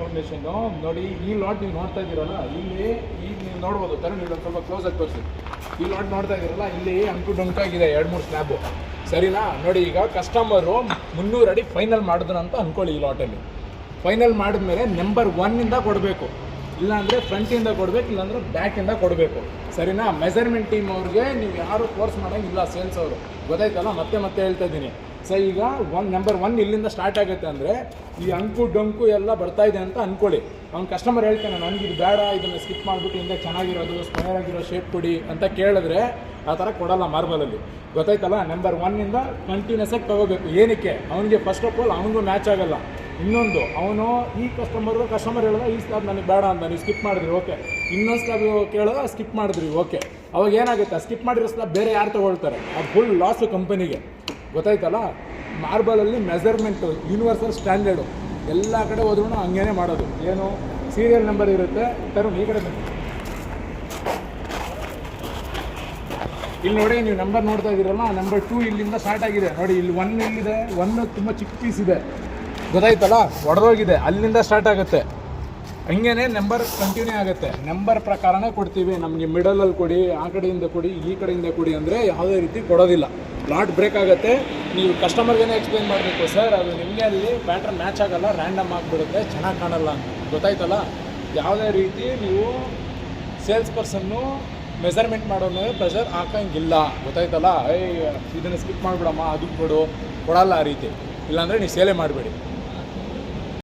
Foundation ನೋಡಿ. ಈ lot ನೀವು ನೋಡ್ತಾ ಇದ್ದೀರಲ್ಲ, ಇಲ್ಲಿ ಈಗ ನೀವು ನೋಡ್ಬೋದು ತರ, ನೀವು ಸ್ವಲ್ಪ ಕ್ಲೋಸ್ ಆಗಿ ತೋರಿಸಿ. ಈ ಲಾಟ್ ನೋಡ್ತಾ ಇದ್ದೀರಲ್ಲ, ಇಲ್ಲಿ ಅಂಕು ಡೊಂಕಾಗಿದೆ 2-3 ಸ್ಲ್ಯಾಬು, ಸರಿನಾ? ನೋಡಿ, ಈಗ ಕಸ್ಟಮರು 300 ಅಡಿ ಫೈನಲ್ ಮಾಡಿದ್ರು ಅಂತ ಅಂದ್ಕೊಳ್ಳಿ. ಈ ಲಾಟಲ್ಲಿ ಫೈನಲ್ ಮಾಡಿದ್ಮೇಲೆ ನಂಬರ್ 1 ಕೊಡಬೇಕು, ಇಲ್ಲಾಂದರೆ ಫ್ರಂಟಿಂದ ಕೊಡಬೇಕು, ಇಲ್ಲಾಂದರೆ ಬ್ಯಾಕಿಂದ ಕೊಡಬೇಕು, ಸರಿನಾ? ಮೆಜರ್ಮೆಂಟ್ ಟೀಮ್ ಅವ್ರಿಗೆ ನೀವು ಯಾರು ಫೋರ್ಸ್ ಮಾಡೋಂಗಿಲ್ಲ, ಸೇಲ್ಸ್ ಅವರು, ಗೊತ್ತಾಯ್ತಲ್ಲ? ಮತ್ತೆ ಹೇಳ್ತಾ ಇದ್ದೀನಿ. ಸೊ ಈಗ ನಂಬರ್ 1 ಇಲ್ಲಿಂದ ಸ್ಟಾರ್ಟ್ ಆಗುತ್ತೆ ಅಂದರೆ ಈ ಅಂಕು ಡೊಂಕು ಎಲ್ಲ ಬರ್ತಾ ಇದೆ ಅಂತ ಅಂದ್ಕೊಳ್ಳಿ. ಅವ್ನು ಕಸ್ಟಮರ್ ಹೇಳ್ತಾನೆ, ನನಗೆ ಇದು ಬೇಡ, ಇದನ್ನು ಸ್ಕಿಪ್ ಮಾಡಿಬಿಟ್ಟು ಹಿಂದೆ ಚೆನ್ನಾಗಿರೋದು ಸ್ಕ್ವೇರ್ ಆಗಿರೋ ಶೇಪ್ ಕೊಡಿ ಅಂತ ಕೇಳಿದ್ರೆ ಆ ಥರ ಕೊಡಲ್ಲ ಮಾರ್ಬಲಲ್ಲಿ, ಗೊತ್ತಾಯ್ತಲ್ಲ? ನಂಬರ್ 1 ಕಂಟಿನ್ಯೂಸ್ ಆಗಿ ತೊಗೋಬೇಕು. ಏನಕ್ಕೆ? ಅವನಿಗೆ ಫಸ್ಟ್ ಆಫ್ ಆಲ್ ಅವನಿಗೂ ಮ್ಯಾಚ್ ಆಗೋಲ್ಲ. ಇನ್ನೊಂದು, ಅವನು ಈ ಕಸ್ಟಮರ್ ಹೇಳಿದ ಈ ಸ್ಲ್ಯಾಬ್ ನನಗೆ ಬೇಡ ಅಂತ, ನೀವು ಸ್ಕಿಪ್ ಮಾಡಿದ್ರಿ, ಓಕೆ. ಇನ್ನೊಂದು ಸ್ಲ್ಯಾಬ್ ಕೇಳೋದ ಸ್ಕಿಪ್ ಮಾಡಿದ್ರಿ, ಓಕೆ. ಅವಾಗ ಏನಾಗುತ್ತೆ, ಸ್ಕಿಪ್ ಮಾಡಿರೋ ಸ್ಲ್ಯಾಬ್ ಬೇರೆ ಯಾರು ತೊಗೊಳ್ತಾರೆ? ಅದು ಫುಲ್ ಲಾಸು ಕಂಪನಿಗೆ, ಗೊತ್ತಾಯ್ತಲ್ಲ? ಮಾರ್ಬಲಲ್ಲಿ ಮೆಜರ್ಮೆಂಟು ಯೂನಿವರ್ಸಲ್ ಸ್ಟ್ಯಾಂಡರ್ಡು, ಎಲ್ಲ ಕಡೆ ಹೋದ್ರೂ ಹಂಗೇನೆ ಮಾಡೋದು. ಏನು ಸೀರಿಯಲ್ ನಂಬರ್ ಇರುತ್ತೆ. ತರುಣ್ ಈ ಕಡೆ ಬನ್ನಿ. ಇಲ್ಲಿ ನೋಡಿ, ನೀವು ನಂಬರ್ ನೋಡ್ತಾ ಇದ್ದೀರಲ್ಲ, ನಂಬರ್ 2 ಇಲ್ಲಿಂದ ಸ್ಟಾರ್ಟ್ ಆಗಿದೆ ನೋಡಿ. ಇಲ್ಲಿ 1 ಇಲ್ಲಿದೆ, 1 ತುಂಬ ಚಿಕ್ಕ ಪೀಸ್ ಇದೆ, ಗೊತ್ತಾಯ್ತಲ್ಲ? ಒಡೆದೋಗಿದೆ, ಅಲ್ಲಿಂದ ಸ್ಟಾರ್ಟ್ ಆಗುತ್ತೆ. ಹಂಗೇನೆ ನಂಬರ್ ಕಂಟಿನ್ಯೂ ಆಗುತ್ತೆ. ನಂಬರ್ ಪ್ರಕಾರನೇ ಕೊಡ್ತೀವಿ. ನಮಗೆ ಮಿಡಲಲ್ಲಿ ಕೊಡಿ, ಆ ಕಡೆಯಿಂದ ಕೊಡಿ, ಈ ಕಡೆಯಿಂದ ಕೊಡಿ ಅಂದರೆ ಯಾವುದೇ ರೀತಿ ಕೊಡೋದಿಲ್ಲ. ಲಾಟ್ ಬ್ರೇಕ್ ಆಗುತ್ತೆ. ನೀವು ಕಸ್ಟಮರ್ಗೇನೆ ಎಕ್ಸ್ಪ್ಲೇನ್ ಮಾಡಬೇಕು, ಸರ್ ಅದು ನಿಮಗೆ ಅಲ್ಲಿ ಪ್ಯಾಟ್ರನ್ ಮ್ಯಾಚ್ ಆಗೋಲ್ಲ, ರ್ಯಾಂಡಮ್ ಆಗಿಬಿಡುತ್ತೆ, ಚೆನ್ನಾಗಿ ಕಾಣಲ್ಲ ಅಂತ, ಗೊತ್ತಾಯ್ತಲ್ಲ? ಯಾವುದೇ ರೀತಿ ನೀವು ಸೇಲ್ಸ್ ಪರ್ಸನ್ನು ಮೆಜರ್ಮೆಂಟ್ ಮಾಡೋ ಮೇಲೆ ಪ್ರೆಷರ್ ಹಾಕೋಂಗಿಲ್ಲ, ಗೊತ್ತಾಯ್ತಲ್ಲ? ಇದನ್ನು ಸ್ಕಿಪ್ ಮಾಡಿಬಿಡಮ್ಮ, ಅದಕ್ಕೆ ಕೊಡಲ್ಲ, ಆ ರೀತಿ. ಇಲ್ಲಾಂದರೆ ನೀವು ಸೇಲೆ ಮಾಡಬೇಡಿ.